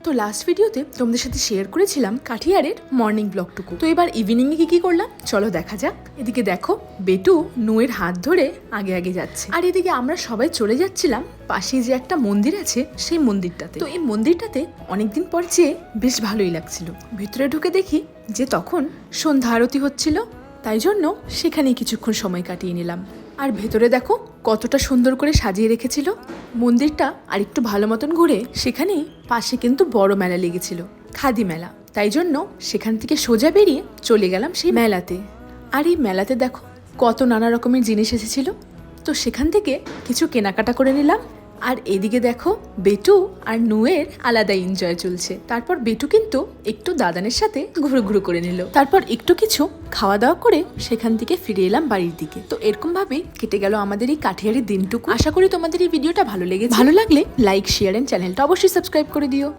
তো লাস্ট ভিডিওতে তোমাদের সাথে শেয়ার করেছিলাম কাঠিয়ারের মর্নিং ব্লগটুকু। তো এবার ইভিনিং এ কি করলাম চলো দেখা যাক। এদিকে দেখো বেটু নুয়ের হাত ধরে আগে আগে যাচ্ছে, আর এদিকে আমরা সবাই চলে যাচ্ছিলাম পাশে যে একটা মন্দির আছে সেই মন্দিরটাতে। তো এই মন্দিরটাতে অনেকদিন পর যেয়ে বেশ ভালোই লাগছিল। ভিতরে ঢুকে দেখি যে তখন সন্ধ্যা আরতি হচ্ছিল, তাই জন্য সেখানে কিছুক্ষণ সময় কাটিয়ে নিলাম। আর ভেতরে দেখো কতটা সুন্দর করে সাজিয়ে রেখেছিল মন্দিরটা। আর একটু ভালো মতন ঘুরে সেখানেই পাশে কিন্তু বড় মেলা লেগেছিল, খাদি মেলা। তাই জন্য সেখান থেকে সোজা বেরিয়ে চলে গেলাম সেই মেলাতে। আর এই মেলাতে দেখো কত নানা রকমের জিনিস এসেছিল, তো সেখান থেকে কিছু কেনাকাটা করে নিলাম। আর এদিকে দেখো বেটু আর নুয়ের আলাদা এনজয় চলছে। তারপর বেটু কিন্তু একটু দাদানের সাথে ঘুরু ঘুরু করে নিল। তারপর একটু কিছু খাওয়া দাওয়া করে সেখান থেকে ফিরে এলাম বাড়ির দিকে। তো এরকম ভাবে কেটে গেল আমাদের এই কাঠিয়ারের দিনটুকু। আশা করি তোমাদের এই ভিডিওটা ভালো লেগেছে। ভালো লাগলে লাইক, শেয়ার এন্ড চ্যানেলটা অবশ্যই সাবস্ক্রাইব করে দিও।